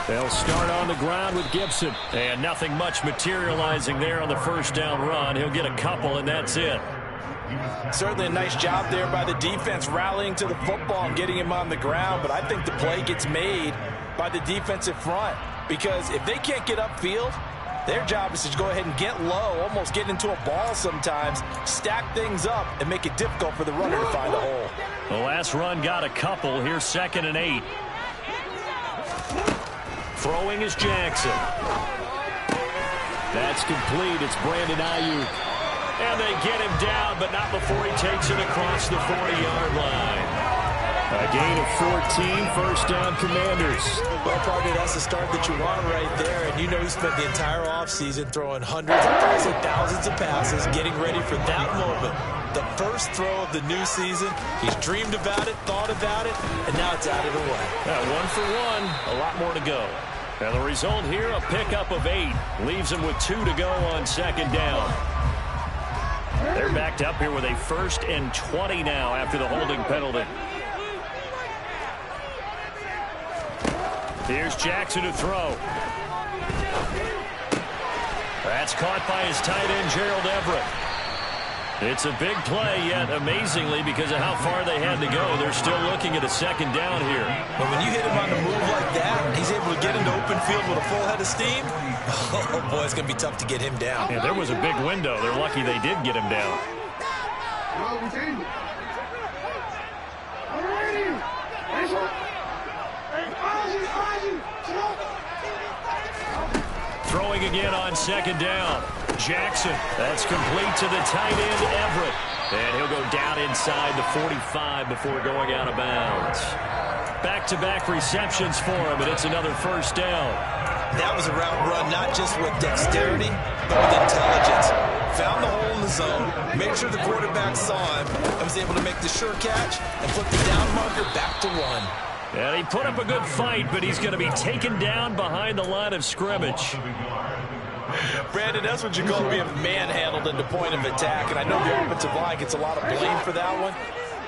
They'll start on the ground with Gibson. And nothing much materializing there on the first down run. He'll get a couple, and that's it. Certainly a nice job there by the defense rallying to the football and getting him on the ground. But I think the play gets made by the defensive front. Because if they can't get upfield, their job is to go ahead and get low, almost get into a ball sometimes, stack things up, and make it difficult for the runner to find a hole. The last run got a couple. Here's 2nd and 8. Throwing is Jackson. That's complete. It's Brandon Ayuk. And they get him down, but not before he takes it across the 40-yard line. A gain of 14, first down Commanders. Well, partner, that's the start that you want right there. And you know he spent the entire offseason throwing hundreds and possibly thousands of passes, getting ready for that moment. The first throw of the new season. He's dreamed about it, thought about it, and now it's out of the way. Yeah, 1 for 1, a lot more to go. And the result here, a pickup of 8. Leaves him with 2 to go on 2nd down. They're backed up here with a 1st and 20 now after the holding penalty. Here's Jackson to throw. That's caught by his tight end, Gerald Everett. It's a big play, yet amazingly, because of how far they had to go, they're still looking at a 2nd down here. But when you hit him on the move like that, he's able to get into open field with a full head of steam. Oh, boy, it's going to be tough to get him down. Yeah, there was a big window. They're lucky they did get him down. Throwing again on 2nd down. Jackson, that's complete to the tight end, Everett. And he'll go down inside the 45 before going out of bounds. Back-to-back receptions for him, and it's another first down. That was a route run, not just with dexterity, but with intelligence. Found the hole in the zone, made sure the quarterback saw him, and was able to make the sure catch and flip the down marker back to 1. And he put up a good fight, but he's going to be taken down behind the line of scrimmage. Brandon, that's what you call being manhandled at the point of attack, and I know the offensive line gets a lot of blame for that one.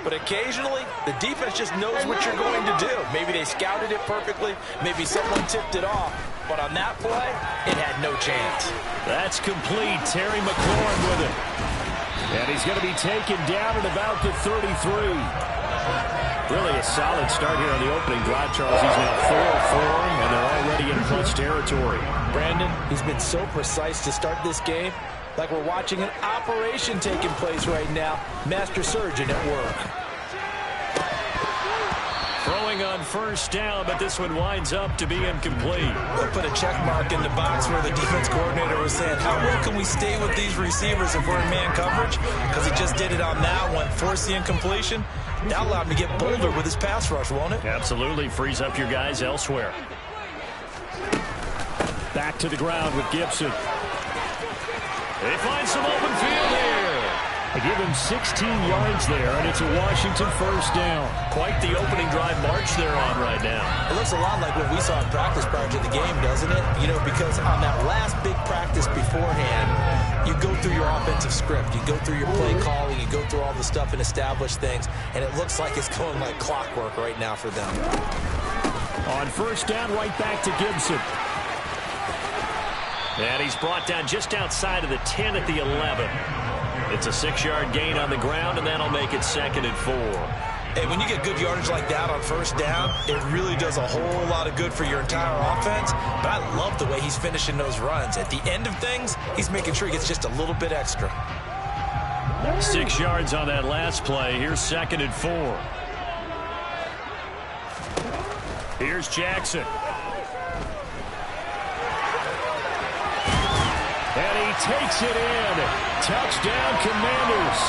But occasionally, the defense just knows what you're going to do. Maybe they scouted it perfectly. Maybe someone tipped it off. But on that play, it had no chance. That's complete. Terry McLaurin with it. And he's going to be taken down at about the 33. Really a solid start here on the opening drive, Charles. He's now 4 for him, and they're already in clutch territory. Brandon, he's been so precise to start this game. Like we're watching an operation taking place right now. Master surgeon at work. Throwing on first down, but this one winds up to be incomplete. They'll put a check mark in the box where the defense coordinator was saying, how well can we stay with these receivers if we're in man coverage? Because he just did it on that one, forced the incompletion. That allowed him to get bolder with his pass rush, won't it? Absolutely. Frees up your guys elsewhere. Back to the ground with Gibson. They find some open field here. They give him 16 yards there, and it's a Washington first down. Quite the opening drive march they're on right now. It looks a lot like what we saw in practice prior to the game, doesn't it? You know, because on that last big practice beforehand, you go through your offensive script. You go through your play calling. You go through all the stuff and establish things, and it looks like it's going like clockwork right now for them. On first down, right back to Gibson. And he's brought down just outside of the 10 at the 11. It's a 6-yard gain on the ground, and that'll make it 2nd and 4. And when you get good yardage like that on first down, it really does a whole lot of good for your entire offense. But I love the way he's finishing those runs. At the end of things, he's making sure he gets just a little bit extra. 6 yards on that last play. Here's 2nd and 4. Here's Jackson. And he takes it in. Touchdown, Commanders.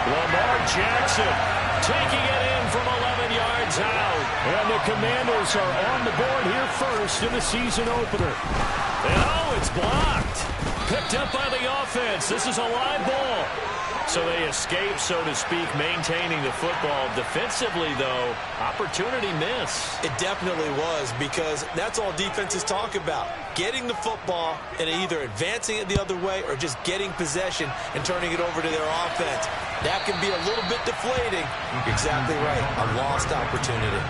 Lamar Jackson taking it in from 11 yards out. And the Commanders are on the board here first in the season opener. And oh, it's blocked. Picked up by the offense. This is a live ball. So they escape, so to speak, maintaining the football. Defensively, though, opportunity miss. It definitely was, because that's all defenses talk about. Getting the football and either advancing it the other way or just getting possession and turning it over to their offense. That can be a little bit deflating. You're exactly right. A lost opportunity.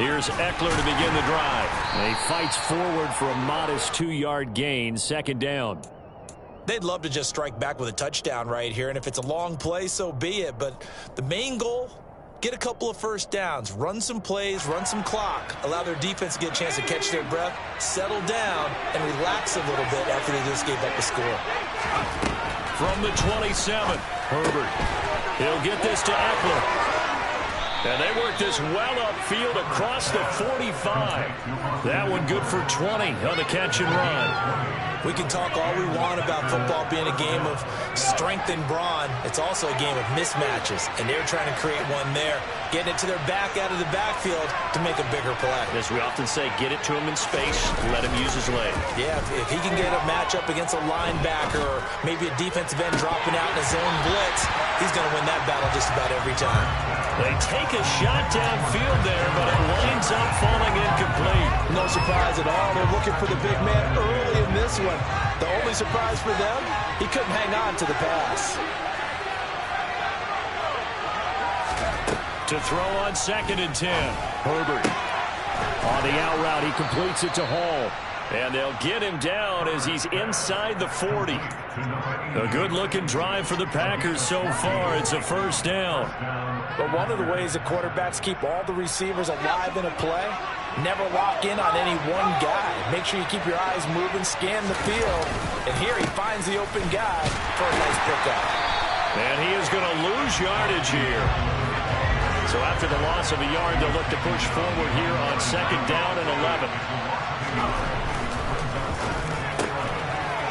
Here's Eckler to begin the drive. And he fights forward for a modest 2-yard gain, second down. They'd love to just strike back with a touchdown right here, and if it's a long play, so be it. But the main goal, get a couple of first downs, run some plays, run some clock, allow their defense to get a chance to catch their breath, settle down, and relax a little bit after they just gave up a score. From the 27, Herbert. He'll get this to Eckler. And they work this well upfield across the 45. That one good for 20 on the catch and run. We can talk all we want about football being a game of strength and brawn. It's also a game of mismatches, and they're trying to create one there, getting it to their back out of the backfield to make a bigger play. As we often say, get it to him in space, let him use his leg. Yeah, if he can get a matchup against a linebacker or maybe a defensive end dropping out in a zone blitz, he's going to win that battle just about every time. They take a shot downfield there, but it winds up falling incomplete. No surprise at all. They're looking for the big man early in this one. The only surprise for them, he couldn't hang on to the pass. To throw on 2nd and 10. Herbert. On the out route, he completes it to Hall. And they'll get him down as he's inside the 40. A good-looking drive for the Packers so far. It's a first down. But one of the ways that quarterbacks keep all the receivers alive in a play, never lock in on any one guy. Make sure you keep your eyes moving, scan the field. And here he finds the open guy for a nice pickup. And he is going to lose yardage here. So after the loss of a yard, they'll look to push forward here on 2nd down and 11.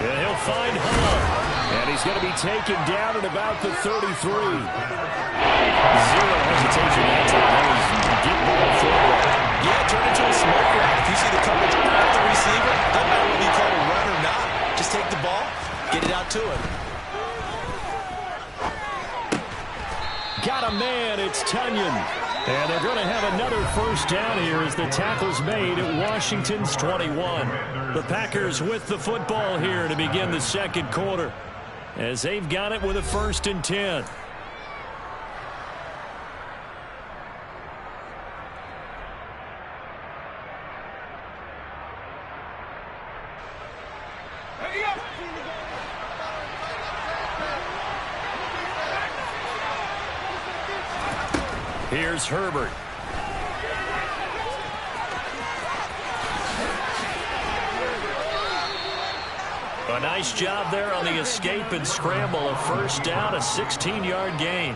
And he'll find Hull. And he's going to be taken down at about the 33. Zero hesitation that time. Get ball forward. Yeah, turn into a smoke route. If you see the coverage off the receiver, doesn't matter whether you call a run or not. Just take the ball, get it out to him. Got a man, it's Tunyon. And they're going to have another first down here as the tackle's made at Washington's 21. The Packers with the football here to begin the second quarter as they've got it with a 1st and 10. Here's Herbert. A nice job there on the escape and scramble. A first down, a 16-yard gain.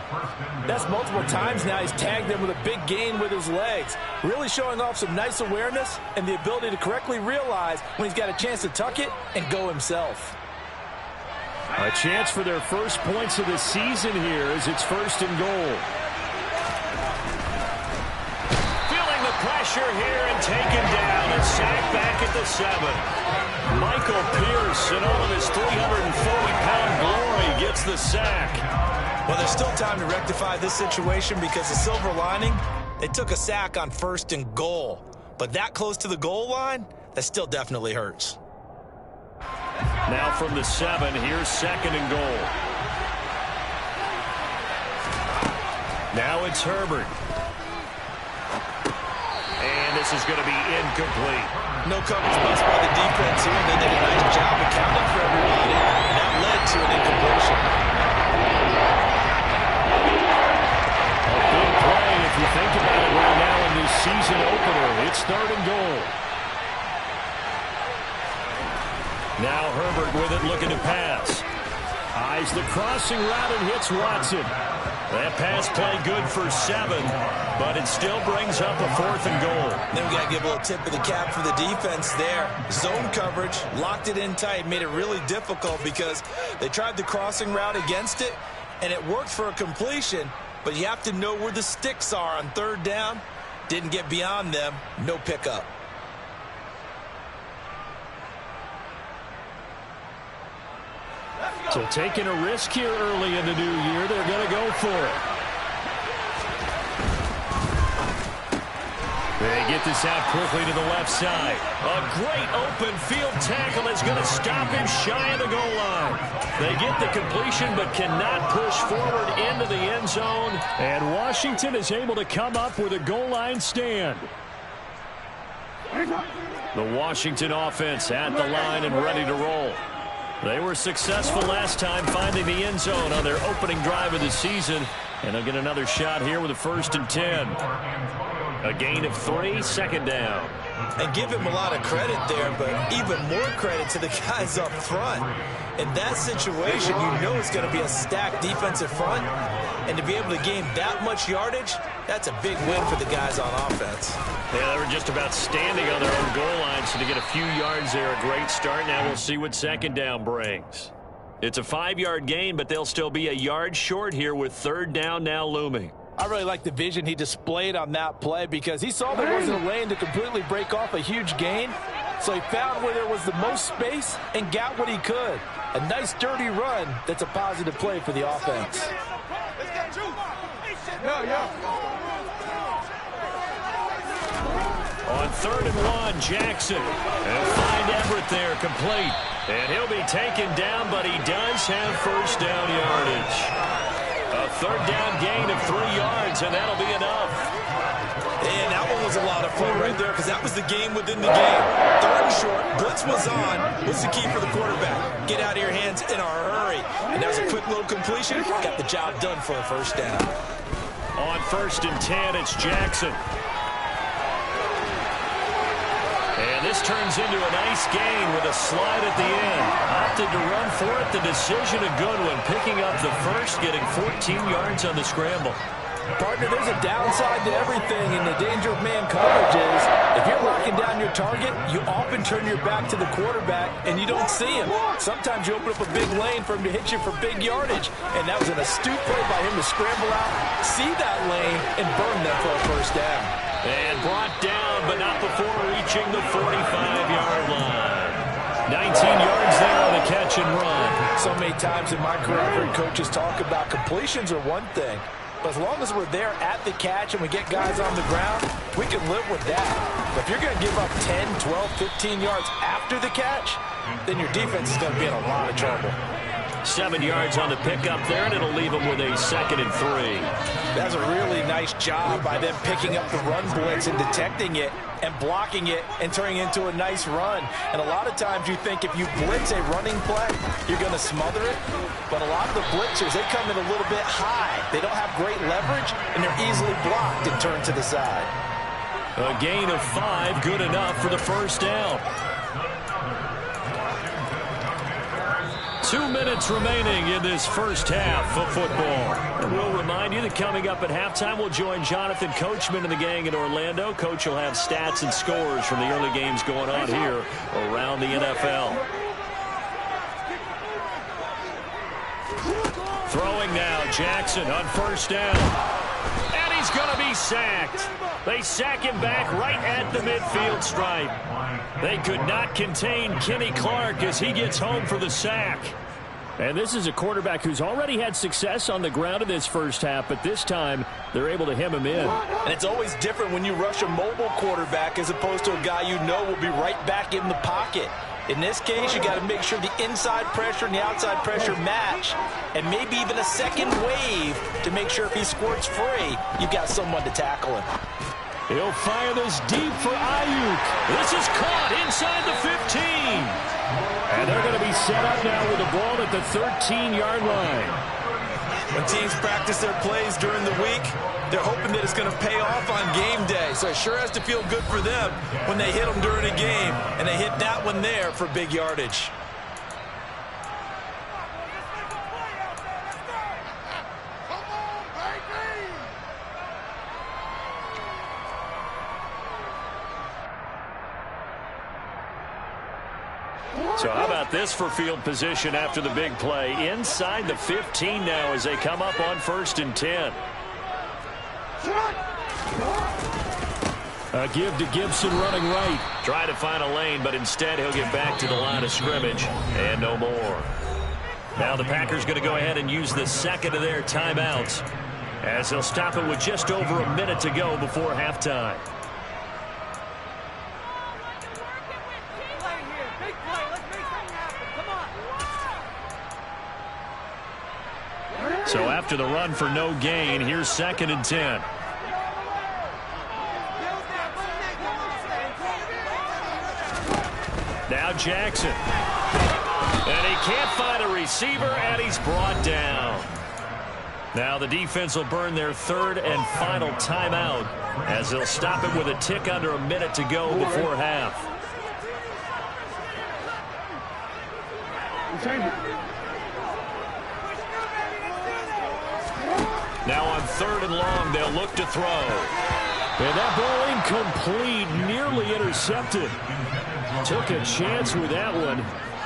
That's multiple times now. He's tagged them with a big gain with his legs. Really showing off some nice awareness and the ability to correctly realize when he's got a chance to tuck it and go himself. A chance for their first points of the season here as it's 1st and goal. Pressure here and taken down and sacked back at the 7. Michael Pierce in all of his 340-pound glory gets the sack. Well, there's still time to rectify this situation because the silver lining, they took a sack on 1st and goal. But that close to the goal line, that still definitely hurts. Now from the 7, here's 2nd and goal. Now it's Herbert. And this is going to be incomplete. No coverage bust by the defense here. They did a nice job accounting for everybody. And that led to an incompletion. A big play if you think about it right now in this season opener. It's 3rd and goal. Now Herbert with it looking to pass. Eyes the crossing route and hits Watson. That pass play good for 7, but it still brings up a 4th and goal. Then we got to give a little tip of the cap for the defense there. Zone coverage, locked it in tight, made it really difficult because they tried the crossing route against it, and it worked for a completion, but you have to know where the sticks are on 3rd down. Didn't get beyond them, no pickup. So taking a risk here early in the new year, they're going to go for it. They get this out quickly to the left side. A great open field tackle is going to stop him shy of the goal line. They get the completion but cannot push forward into the end zone. And Washington is able to come up with a goal line stand. The Washington offense at the line and ready to roll. They were successful last time finding the end zone on their opening drive of the season, and they'll get another shot here with a 1st and 10. A gain of 3, second down. And give him a lot of credit there, but even more credit to the guys up front. In that situation, you know it's going to be a stacked defensive front, and to be able to gain that much yardage, that's a big win for the guys on offense. Yeah, they were just about standing on their own goal line, so to get a few yards there, a great start. Now we'll see what second down brings. It's a 5-yard gain, but they'll still be a yard short here with 3rd down now looming. I really like the vision he displayed on that play because he saw there wasn't a lane to completely break off a huge gain. So he found where there was the most space and got what he could. A nice dirty run that's a positive play for the offense. On 3rd and 1, Jackson. And find Everett there, complete. And he'll be taken down, but he does have 1st down yardage. A 3rd down gain of 3 yards, and that'll be enough. And that one was a lot of fun right there because that was the game within the game. 3rd and short, blitz was on. What's the key for the quarterback? Get out of your hands in a hurry. And that was a quick little completion. Got the job done for a 1st down. On 1st and 10, it's Jackson. And this turns into a nice gain with a slide at the end. Opted to run for it. The decision a good one. Picking up the first, getting 14 yards on the scramble. Partner, there's a downside to everything, and the danger of man coverage is if you're locking down your target, you often turn your back to the quarterback, and you don't see him. Sometimes you open up a big lane for him to hit you for big yardage, and that was an astute play by him to scramble out, see that lane, and burn them for a 1st down. And brought down, but not before reaching the 45-yard line. 19 yards there on the catch and run. So many times in my career, I've heard coaches talk about completions are one thing, but as long as we're there at the catch and we get guys on the ground, we can live with that. But if you're going to give up 10, 12, 15 yards after the catch, then your defense is going to be in a lot of trouble. 7 yards on the pickup there, and it'll leave them with a 2nd and 3. That's a really nice job by them picking up the run blitz and detecting it and blocking it and turning it into a nice run. And a lot of times you think if you blitz a running play, you're going to smother it. But a lot of the blitzers, they come in a little bit high. They don't have great leverage, and they're easily blocked and turned to the side. A gain of 5, good enough for the 1st down. 2 minutes remaining in this 1st half of football. And we'll remind you that coming up at halftime, we'll join Jonathan Coachman and the gang in Orlando. Coach will have stats and scores from the early games going on here around the NFL. Throwing now, Jackson on 1st down. And he's going to be sacked. They sack him back right at the midfield stripe. They could not contain Kenny Clark as he gets home for the sack. And this is a quarterback who's already had success on the ground in this 1st half, but this time they're able to hem him in. And it's always different when you rush a mobile quarterback as opposed to a guy you know will be right back in the pocket. In this case, you got to make sure the inside pressure and the outside pressure match, and maybe even a second wave to make sure if he squirts free, you've got someone to tackle him. He'll fire this deep for Ayuk. This is caught inside the 15. And they're going to be set up now with the ball at the 13-yard line. When teams practice their plays during the week, they're hoping that it's going to pay off on game day. So it sure has to feel good for them when they hit them during a game, and they hit that one there for big yardage. So how about this for field position after the big play? Inside the 15 now as they come up on 1st and 10. A give to Gibson running right. Try to find a lane, but instead he'll get back to the line of scrimmage. And no more. Now the Packers going to go ahead and use the 2nd of their timeouts as they'll stop it with just over a minute to go before halftime. So after the run for no gain, here's 2nd and 10. Jackson. And he can't find a receiver, and he's brought down. Now the defense will burn their third and final timeout as they'll stop it with a tick under a minute to go before half. Now on third and long, they'll look to throw. And that ball incomplete, nearly intercepted. Took a chance with that one.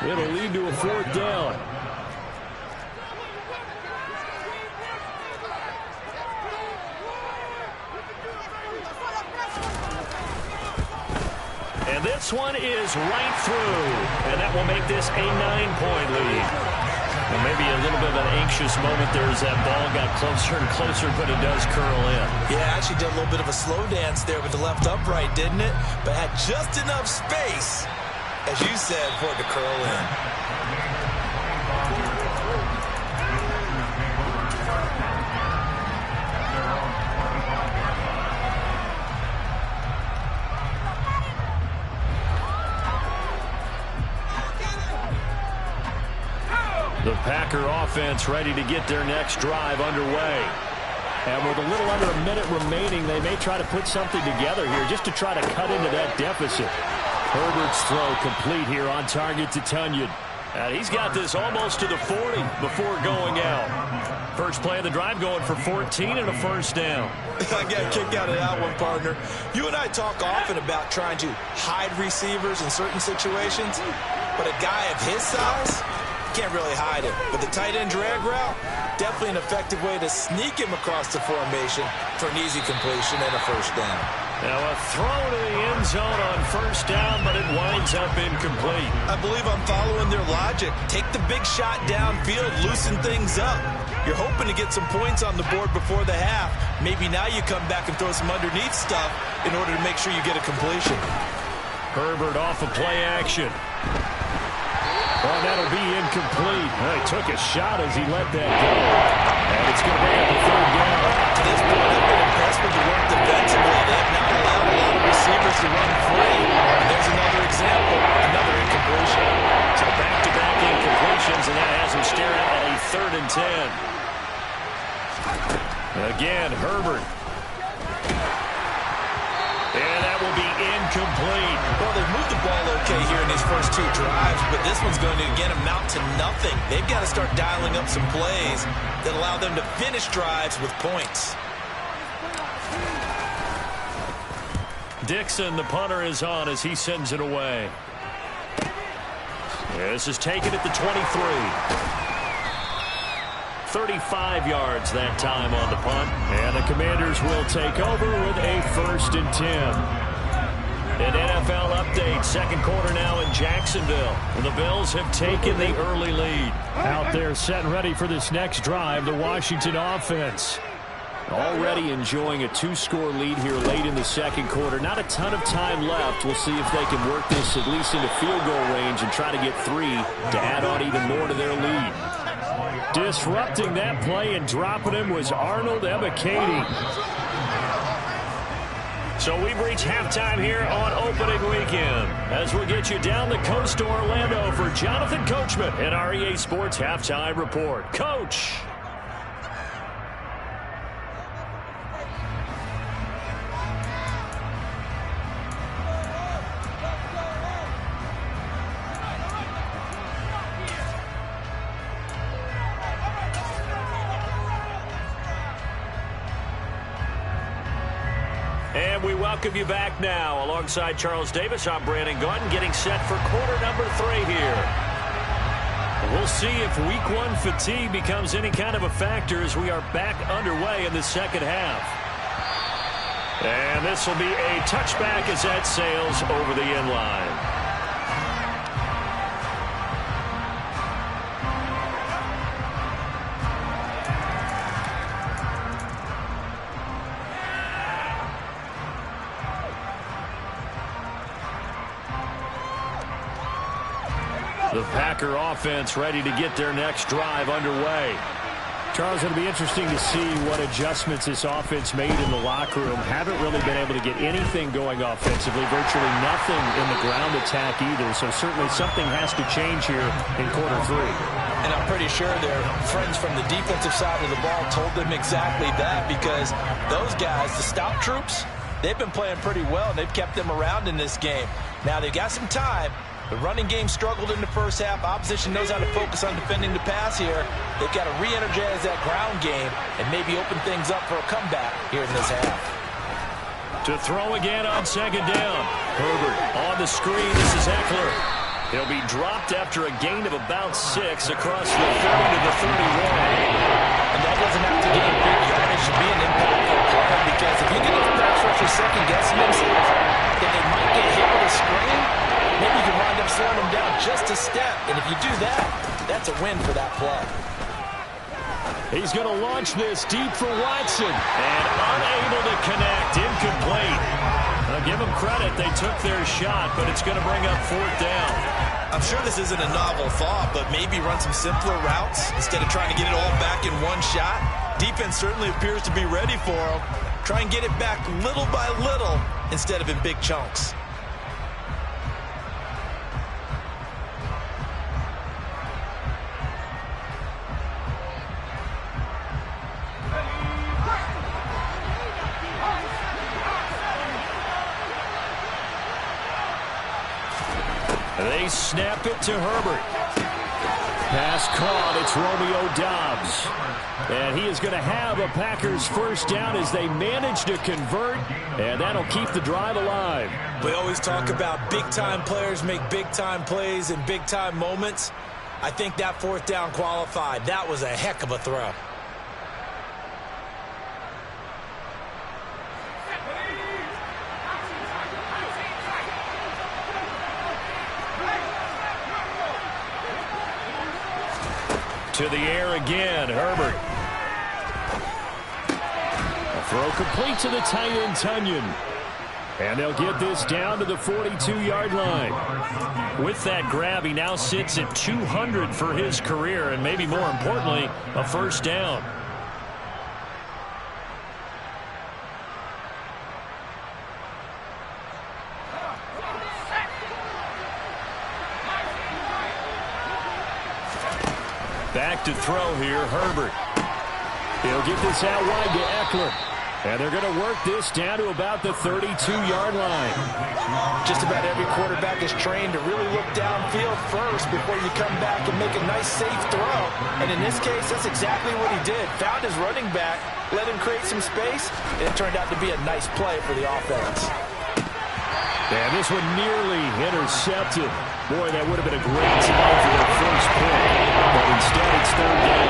It'll lead to a fourth down. And this one is right through. And that will make this a 9-point lead. And maybe a little bit of an anxious moment there as that ball got closer and closer, but it does curl in. Yeah, actually did a little bit of a slow dance there with the left upright, didn't it? But had just enough space, as you said, for it to curl in. The Packer offense ready to get their next drive underway. And with a little under a minute remaining, they may try to put something together here just to try to cut into that deficit. Herbert's throw complete here on target to Tunyon. And he's got this almost to the 40 before going out. First play of the drive going for 14 and a first down. I got a kick out of that one, partner. You and I talk often about trying to hide receivers in certain situations, but a guy of his size can't really hide it. But the tight end drag route, definitely an effective way to sneak him across the formation for an easy completion and a first down. Now a throw to the end zone on first down, but it winds up incomplete. I believe I'm following their logic. Take the big shot downfield, loosen things up. You're hoping to get some points on the board before the half. Maybe now you come back and throw some underneath stuff in order to make sure you get a completion. Herbert off of play action. Oh, that'll be incomplete. Well, he took a shot as he let that go. And it's going to bring up a third down. To this point, I've been impressed with the work defensively. They have not allowed a lot of receivers to run free. And there's another example, another incompletion. So back-to-back incompletions, and that has him staring at a 3rd and 10. Again, Herbert. And that will be incomplete. Well, they've moved the ball okay here in these first two drives, but this one's going to, again, amount to nothing. They've got to start dialing up some plays that allow them to finish drives with points. Dixon, the punter, is on as he sends it away. This is taken at the 23. 35 yards that time on the punt. And the Commanders will take over with a 1st and 10. An NFL update. Second quarter now in Jacksonville. The Bills have taken the early lead. Out there set and ready for this next drive, the Washington offense. Already enjoying a 2-score lead here late in the second quarter. Not a ton of time left. We'll see if they can work this at least into field goal range and try to get 3 to add on even more to their lead. Disrupting that play and dropping him was Arnold Ebiketie. So we've reached halftime here on opening weekend as we'll get you down the coast to Orlando for Jonathan Coachman and our EA Sports Halftime Report. Coach. And we welcome you back now. Alongside Charles Davis, I'm Brandon Gaudin, getting set for quarter number 3 here. We'll see if week 1 fatigue becomes any kind of a factor as we are back underway in the second half. And this will be a touchback as that sails over the end line. The Packer offense ready to get their next drive underway. Charles, it'll be interesting to see what adjustments this offense made in the locker room. Haven't really been able to get anything going offensively, virtually nothing in the ground attack either. So certainly something has to change here in quarter 3. And I'm pretty sure their friends from the defensive side of the ball told them exactly that, because those guys, the stop troops, they've been playing pretty well, and they've kept them around in this game. Now, they've got some time. The running game struggled in the first half. Opposition knows how to focus on defending the pass here. They've got to re-energize that ground game and maybe open things up for a comeback here in this half. To throw again on second down. Herbert on the screen. This is Eckler. He'll be dropped after a gain of about 6 across the 30 to the 31. And that doesn't have to gain big yardage to be an impactful play, because if you get the pass rushers second-guessing themselves, then they might get hit with a screen. Maybe you can wind up slowing them down just a step. And if you do that, that's a win for that play. He's going to launch this deep for Watson. And unable to connect. Incomplete. I'll give them credit. They took their shot, but it's going to bring up 4th down. I'm sure this isn't a novel thought, but maybe run some simpler routes instead of trying to get it all back in one shot. Defense certainly appears to be ready for them. Try and get it back little by little instead of in big chunks. They snap it to Herbert. Pass caught. It's Romeo Doubs. And he is going to have a Packers first down as they manage to convert. And that'll keep the drive alive. We always talk about big-time players make big-time plays in big-time moments. I think that 4th down qualified. That was a heck of a throw. To the air again, Herbert. A throw complete to the tight end, Tunyon. And they'll get this down to the 42-yard line. With that grab, he now sits at 200 for his career, and maybe more importantly, a first down. Back to throw here, Herbert. He'll get this out wide to Eckler. And they're going to work this down to about the 32-yard line. Just about every quarterback is trained to really look downfield first before you come back and make a nice, safe throw. And in this case, that's exactly what he did. Found his running back, let him create some space, and it turned out to be a nice play for the offense. And this one nearly intercepted. Boy, that would have been a great time for their first pick. But instead, it's 3rd down.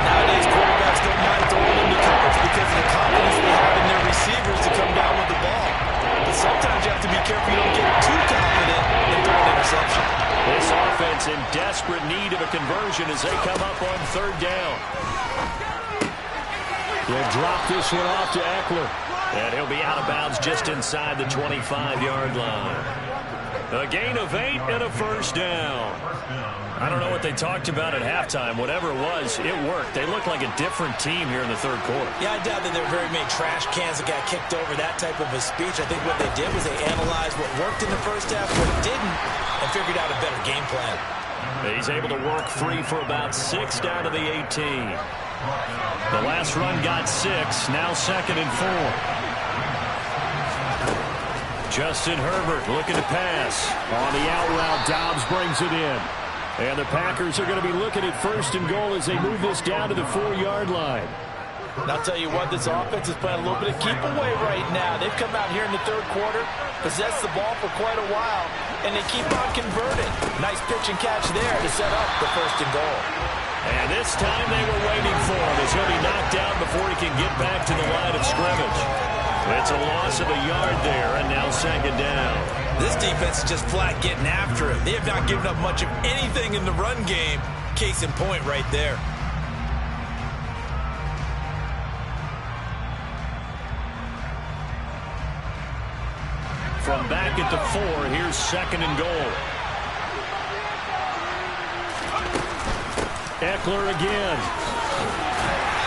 Nowadays, quarterbacks don't mind throwing into coverage because of the confidence they have in their receivers to come down with the ball. But sometimes you have to be careful you don't get too confident and throw an interception. This offense in desperate need of a conversion as they come up on 3rd down. They'll drop this one off to Eckler. And he'll be out of bounds just inside the 25-yard line. A gain of 8 and a first down. I don't know what they talked about at halftime. Whatever it was, it worked. They look like a different team here in the 3rd quarter. Yeah, I doubt that there were very many trash cans that got kicked over, that type of a speech. I think what they did was they analyzed what worked in the first half, what didn't, and figured out a better game plan. He's able to work free for about 6 down to the 18. The last run got 6, now 2nd and 4. Justin Herbert looking to pass. On the out route, Doubs brings it in. And the Packers are going to be looking at 1st and goal as they move this down to the 4-yard line. And I'll tell you what, this offense is playing a little bit of keep away right now. They've come out here in the 3rd quarter, possessed the ball for quite a while, and they keep on converting. Nice pitch and catch there to set up the 1st and goal. And this time they were waiting for him as he'll be knocked down before he can get back to the line of scrimmage. It's a loss of a yard there, and now 2nd down. This defense is just flat getting after it. They have not given up much of anything in the run game. Case in point right there. From back at the 4, here's 2nd and goal. Eckler again.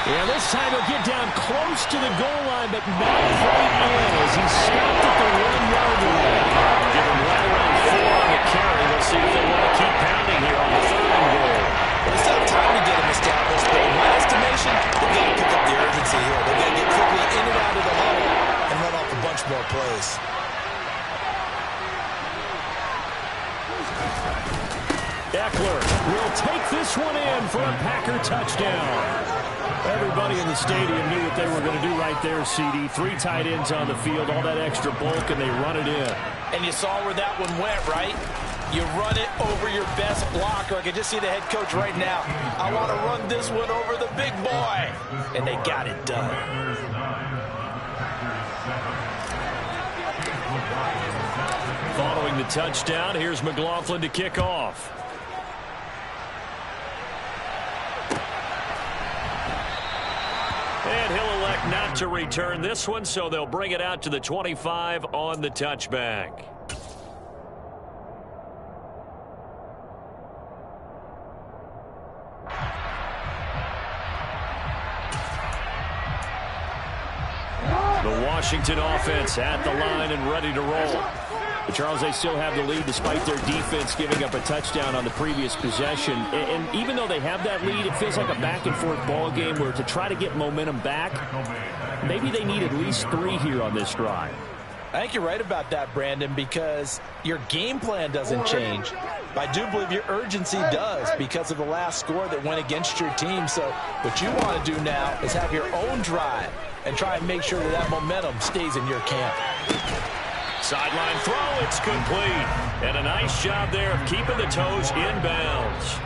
Yeah, this time he'll get down close to the goal line, but not quite in as he's stopped at the 1-yard line. Give him right around 4 on the carry. We'll see if they want to keep pounding here on the 3rd and goal. Well, they still have time to get him established, but in my estimation, they've got to pick up the urgency here. They've got to get quickly in and out of the huddle and run off a bunch more plays. Eckler will take this one in for a Packer touchdown. Everybody in the stadium knew what they were going to do right there, CD. 3 tight ends on the field, all that extra bulk, and they run it in. And you saw where that one went, right? You run it over your best blocker. I can just see the head coach right now. I want to run this one over the big boy. And they got it done. Following the touchdown, here's McLaughlin to kick off. And he'll elect not to return this one, so they'll bring it out to the 25 on the touchback. The Washington offense at the line and ready to roll. But Charles, they still have the lead despite their defense giving up a touchdown on the previous possession. And even though they have that lead, it feels like a back-and-forth ball game where to try to get momentum back, maybe they need at least 3 here on this drive. I think you're right about that, Brandon, because your game plan doesn't change. But I do believe your urgency does because of the last score that went against your team. So what you want to do now is have your own drive and try and make sure that that momentum stays in your camp. Sideline throw, it's complete. And a nice job there of keeping the toes inbounds.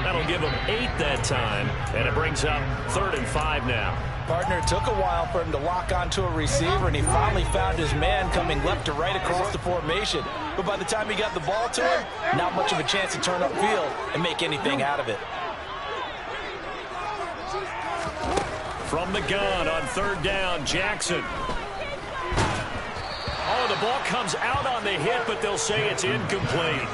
That'll give them 8 that time, and it brings up 3rd and 5 now. Partner, it took a while for him to lock onto a receiver, and he finally found his man coming left to right across the formation. But by the time he got the ball to him, not much of a chance to turn upfield and make anything out of it. From the gun on 3rd down, Jackson. Oh, the ball comes out on the hit, but they'll say it's incomplete.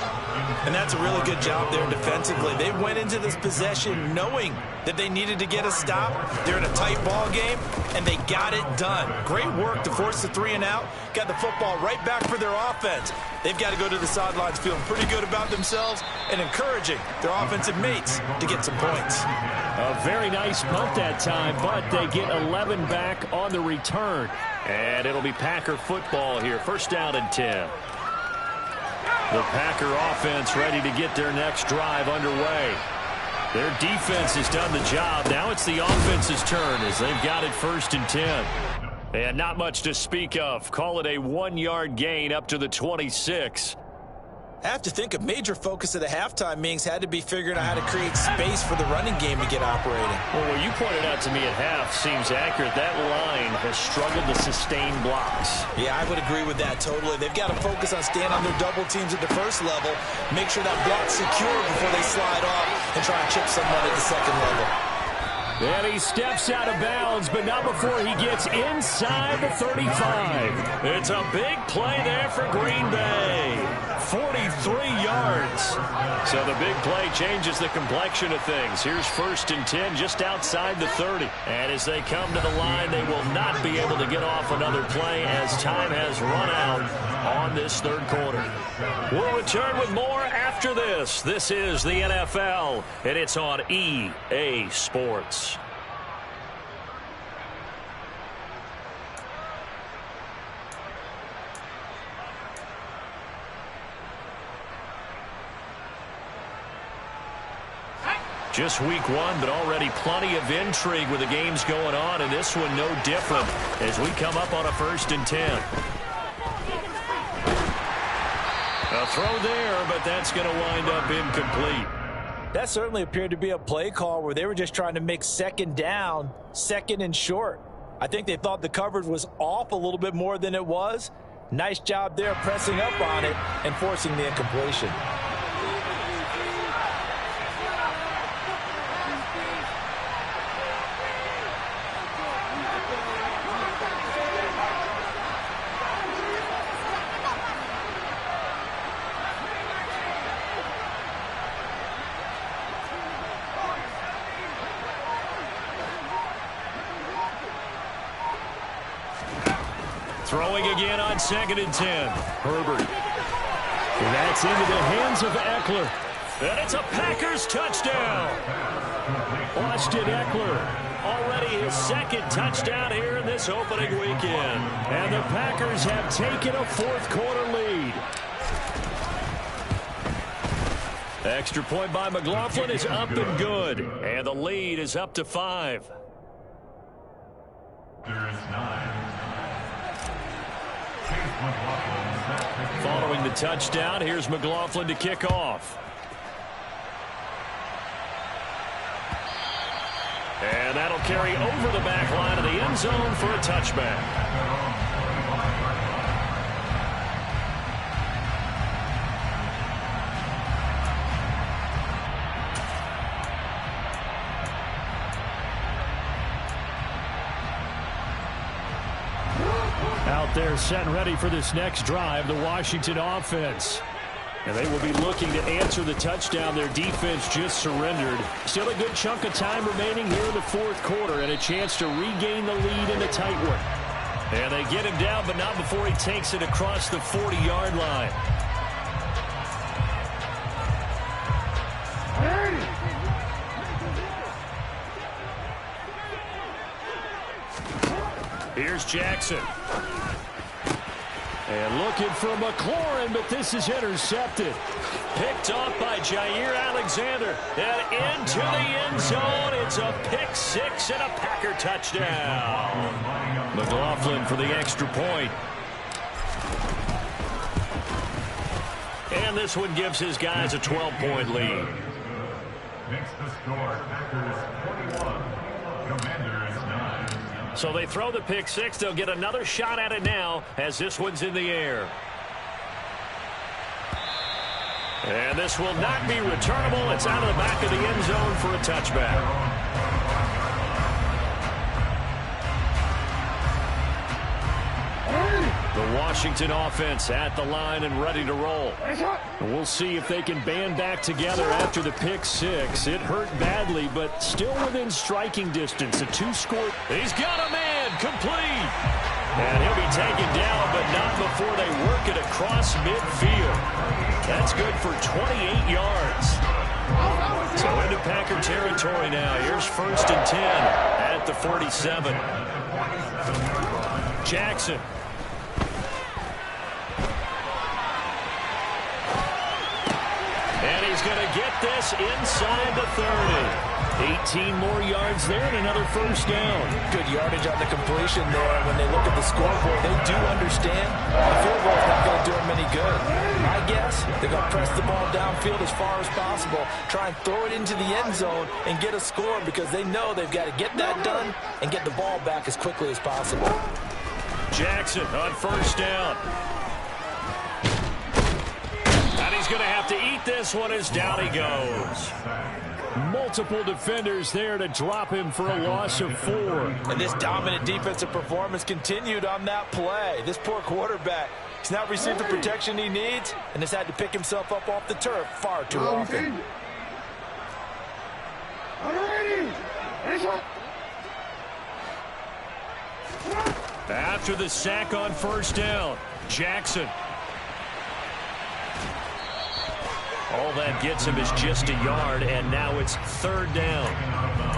And that's a really good job there defensively. They went into this possession knowing that they needed to get a stop. They're in a tight ball game, and they got it done. Great work to force the 3 and out. Got the football right back for their offense. They've got to go to the sidelines feeling pretty good about themselves and encouraging their offensive mates to get some points. A very nice punt that time, but they get 11 back on the return. And it'll be Packer football here. 1st down and 10. The Packer offense ready to get their next drive underway. Their defense has done the job. Now it's the offense's turn as they've got it 1st and 10. And not much to speak of. Call it a 1-yard gain up to the 26. I have to think a major focus of the halftime meetings had to be figuring out how to create space for the running game to get operating. Well, what you pointed out to me at half seems accurate. That line has struggled to sustain blocks. Yeah, I would agree with that totally. They've got to focus on staying on their double teams at the 1st level, make sure that block's secure before they slide off and try and chip someone at the 2nd level. And he steps out of bounds, but not before he gets inside the 35. It's a big play there for Green Bay. 43 yards. So the big play changes the complexion of things. Here's 1st and 10 just outside the 30. And as they come to the line, they will not be able to get off another play as time has run out on this 3rd quarter. We'll return with more after this. This is the NFL, and it's on EA Sports. Just week 1, but already plenty of intrigue with the games going on, and this one no different as we come up on a 1st and 10. A throw there, but that's going to wind up incomplete. That certainly appeared to be a play call where they were just trying to make 2nd down, 2nd and short. I think they thought the coverage was off a little bit more than it was. Nice job there pressing up on it and forcing the incompletion. Throwing again on 2nd and 10. Herbert. And that's into the hands of Eckler. And it's a Packers touchdown. Austin Eckler. Already his 2nd touchdown here in this opening weekend. And the Packers have taken a 4th quarter lead. Extra point by McLaughlin is up and good. And the lead is up to 5. Following the touchdown, here's McLaughlin to kick off. And that'll carry over the back line of the end zone for a touchback. Out there set and ready for this next drive, the Washington offense. And they will be looking to answer the touchdown their defense just surrendered. Still a good chunk of time remaining here in the 4th quarter and a chance to regain the lead in a tight one. And they get him down, but not before he takes it across the 40-yard line. Here's Jackson. And looking for McLaurin, but this is intercepted. Picked off by Jair Alexander. And into the end zone. It's a pick 6 and a Packer touchdown. McLaughlin for the extra point. And this one gives his guys a 12-point lead. Makes the score Packers 41, Commanders 9. So they throw the pick 6. They'll get another shot at it now as this one's in the air. And this will not be returnable. It's out of the back of the end zone for a touchback. The Washington offense at the line and ready to roll. And we'll see if they can band back together after the pick 6. It hurt badly, but still within striking distance. A 2-score. He's got a man complete. And he'll be taken down, but not before they work it across midfield. That's good for 28 yards. So into Packer territory now. Here's 1st and 10 at the 47. Jackson. And he's going to get this inside the 30. 18 more yards there and another 1st down. Good yardage on the completion there. When they look at the scoreboard, they do understand the field goal is not going to do them any good. My guess, they're going to press the ball downfield as far as possible, try and throw it into the end zone and get a score because they know they've got to get that done and get the ball back as quickly as possible. Jackson on 1st down. And he's going to have to eat this one as down he goes. Multiple defenders there to drop him for a loss of 4. And this dominant defensive performance continued on that play. This poor quarterback, he's not received the protection he needs and has had to pick himself up off the turf far too often. After the sack on 1st down, Jackson. All that gets him is just a yard, and now it's 3rd down.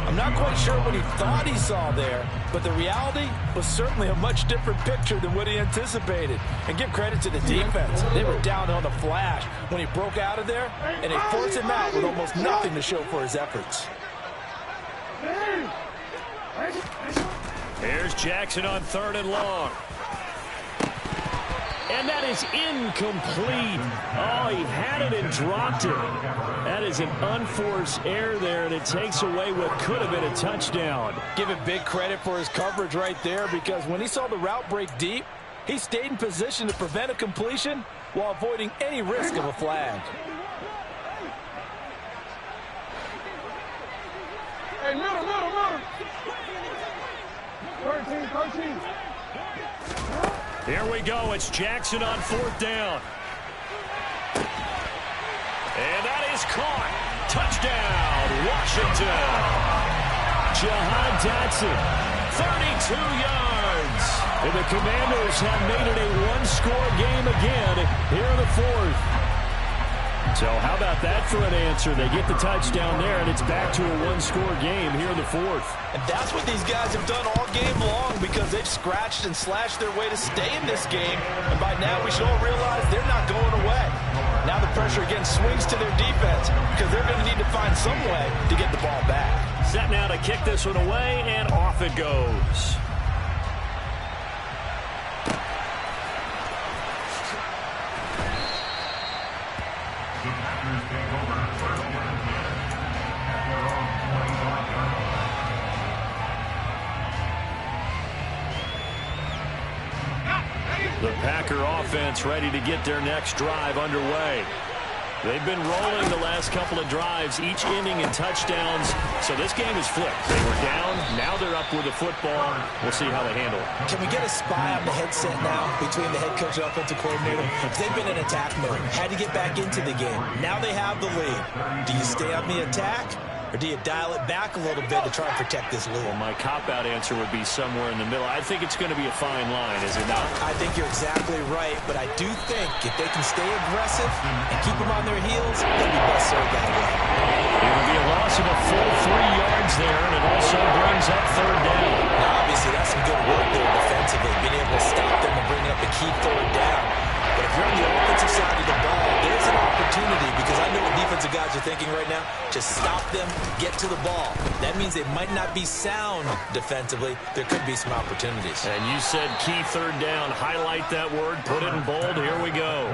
I'm not quite sure what he thought he saw there, but the reality was certainly a much different picture than what he anticipated. And give credit to the defense. They were down on the flash when he broke out of there, and they forced him out with almost nothing to show for his efforts. Here's Jackson on 3rd and long. And that is incomplete. Oh, he had it and dropped it. That is an unforced error there, and it takes away what could have been a touchdown. Give him big credit for his coverage right there, because when he saw the route break deep, he stayed in position to prevent a completion while avoiding any risk of a flag. Hey, middle. 13. Here we go. It's Jackson on 4th down. And that is caught. Touchdown, Washington. Jahan Dotson, 32 yards. And the Commanders have made it a one-score game again here in the fourth. So how about that for an answer? They get the touchdown there, and it's back to a one-score game here in the fourth. And that's what these guys have done all game long because they've scratched and slashed their way to stay in this game. And by now we should all realize they're not going away. Now the pressure again swings to their defense because they're going to need to find some way to get the ball back. Set now to kick this one away, and off it goes. The Packer offense ready to get their next drive underway. They've been rolling the last couple of drives, each inning in touchdowns. So this game is flipped. They were down. Now they're up with the football. We'll see how they handle it. Can we get a spy on the headset now between the head coach and offensive coordinator? They've been in attack mode. Had to get back into the game. Now they have the lead. Do you stay on the attack? Or do you dial it back a little bit to try and protect this lead? Well, my cop-out answer would be somewhere in the middle. I think it's going to be a fine line, is it not? I think you're exactly right, but I do think if they can stay aggressive and keep them on their heels, they'll be best served that way. It would be a loss of a full 3 yards there, and it also brings up third down. Now, obviously, that's some good work there defensively, being able to stop them and bring up a key third down. But if you're on the offensive side of the ball, there's an opportunity because I know what defensive guys are thinking right now. Just stop them, get to the ball. That means they might not be sound defensively. There could be some opportunities. And you said key third down. Highlight that word. Put it in bold. Here we go.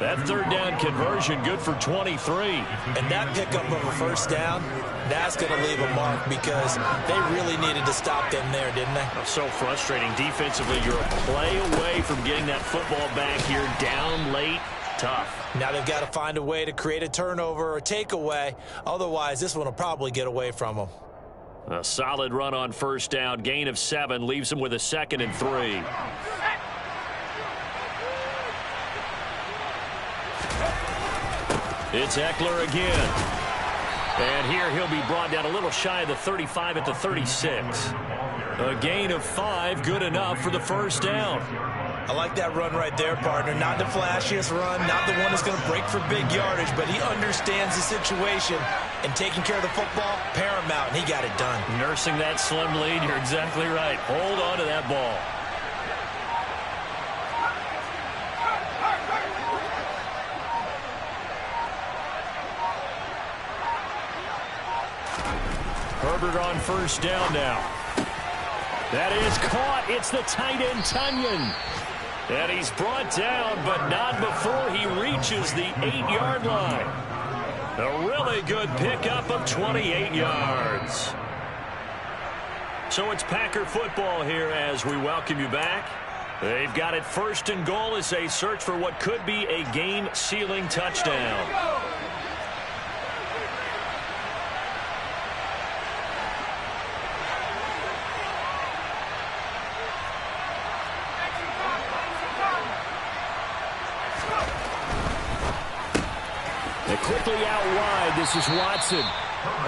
That third down conversion good for 23. And that pickup of a first down, that's going to leave a mark because they really needed to stop them there, didn't they? So frustrating. Defensively, you're a play away from getting that football back here. Down late. Tough. Now they've got to find a way to create a turnover or takeaway. Otherwise, this one will probably get away from them. A solid run on first down. Gain of 7 leaves them with a 2nd and 3. It's Eckler again. And here he'll be brought down a little shy of the 35 at the 36. A gain of 5, good enough for the first down. I like that run right there, partner. Not the flashiest run, not the one that's going to break for big yardage, but he understands the situation, and taking care of the football, paramount, and he got it done. Nursing that slim lead, you're exactly right. Hold on to that ball. Herbert on first down now. That is caught. It's the tight end, Tunyon. And he's brought down, but not before he reaches the 8-yard line. A really good pickup of 28 yards. So it's Packer football here as we welcome you back. They've got it 1st and goal as they search for what could be a game-sealing touchdown. Quickly out wide, this is Watson.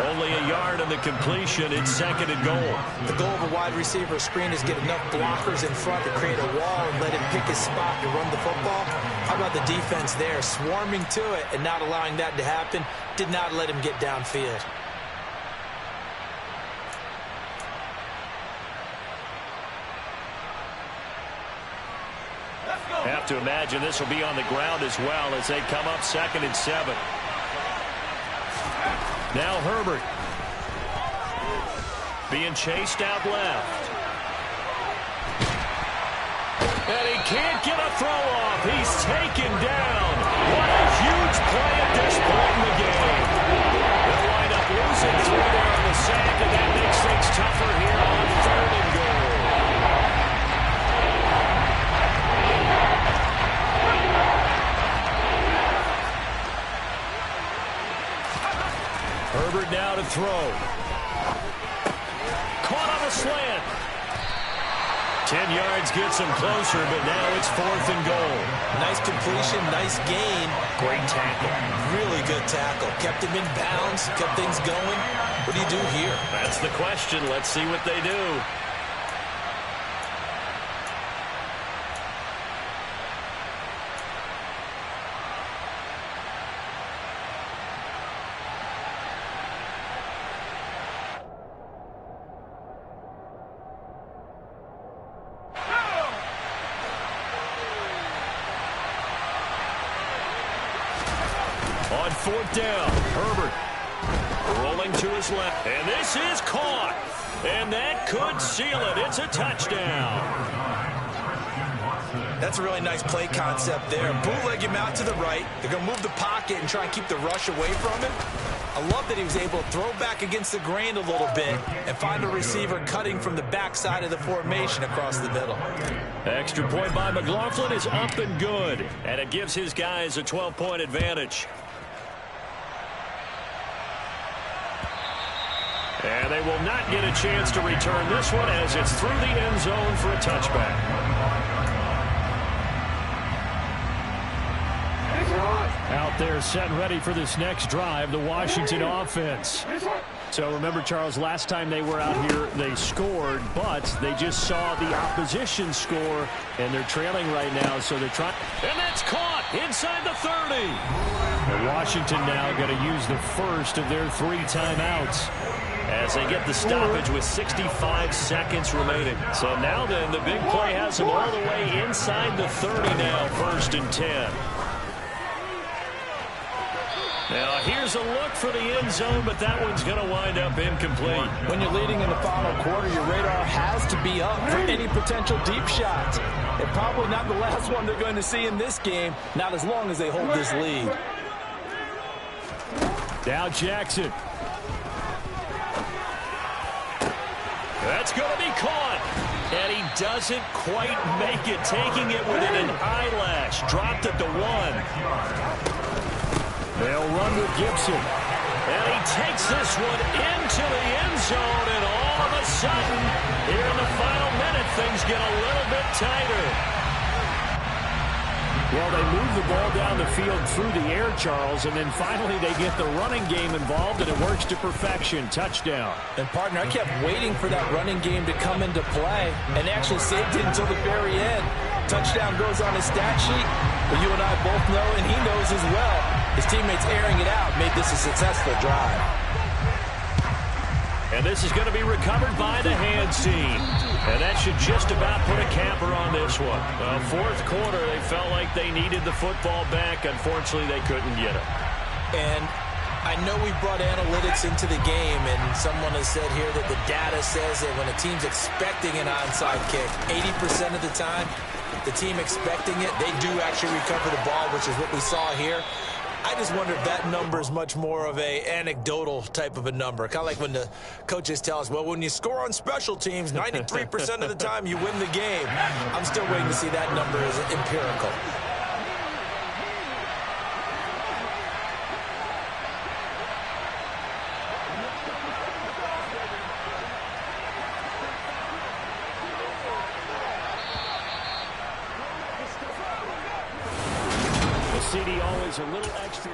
Only a yard on the completion. It's 2nd and goal. The goal of a wide receiver screen is get enough blockers in front to create a wall and let him pick his spot to run the football. How about the defense there, swarming to it and not allowing that to happen? Did not let him get downfield. Have to imagine this will be on the ground as well as they come up 2nd and 7. Now Herbert being chased out left. And he can't get a throw off. He's taken down. What a huge play at this point in the game. They'll wind up losing 3 there on the sack, and that makes things tougher here on 3rd and goal. Herbert now to throw. Caught on a slant. 10 yards gets him closer, but now it's 4th and goal. Nice completion, nice gain. Great tackle. Really good tackle. Kept him in bounds, kept things going. What do you do here? That's the question. Let's see what they do. 4th down. Herbert rolling to his left. And this is caught. And that could seal it. It's a touchdown. That's a really nice play concept there. Bootleg him out to the right. They're going to move the pocket and try and keep the rush away from him. I love that he was able to throw back against the grain a little bit and find a receiver cutting from the backside of the formation across the middle. Extra point by McLaughlin is up and good. And it gives his guys a 12-point advantage. And they will not get a chance to return this one as it's through the end zone for a touchback. Out there set and ready for this next drive, the Washington offense. So remember, Charles, last time they were out here, they scored, but they just saw the opposition score, and they're trailing right now, so they're trying. And that's caught inside the 30. And Washington now going to use the first of their 3 timeouts as they get the stoppage with 65 seconds remaining. So now then, the big play has them all the way inside the 30 now, 1st and 10. Now, here's a look for the end zone, but that one's going to wind up incomplete. When you're leading in the final quarter, your radar has to be up for any potential deep shots. And probably not the last one they're going to see in this game, not as long as they hold this lead. Now Jackson. That's going to be caught. And he doesn't quite make it, taking it within an eyelash. Dropped at the 1. They'll run with Gibson. And he takes this one into the end zone, and all of a sudden, here in the final minute, things get a little bit tighter. Well, they move the ball down the field through the air, Charles, and then finally they get the running game involved, and it works to perfection. Touchdown. And, partner, I kept waiting for that running game to come into play, and actually saved it until the very end. Touchdown goes on his stat sheet, but you and I both know, and he knows as well, his teammates airing it out made this a successful drive. And this is going to be recovered by the hands team. And that should just about put a capper on this one. 4th quarter, they felt like they needed the football back. Unfortunately, they couldn't get it. And I know we brought analytics into the game, and someone has said here that the data says that when a team's expecting an onside kick, 80% of the time, the team expecting it, they do actually recover the ball, which is what we saw here. I just wonder if that number is much more of a anecdotal type of a number. Kind of like when the coaches tell us, well, when you score on special teams, 93% of the time you win the game. I'm still waiting to see that number as empirical. CD always a little extra.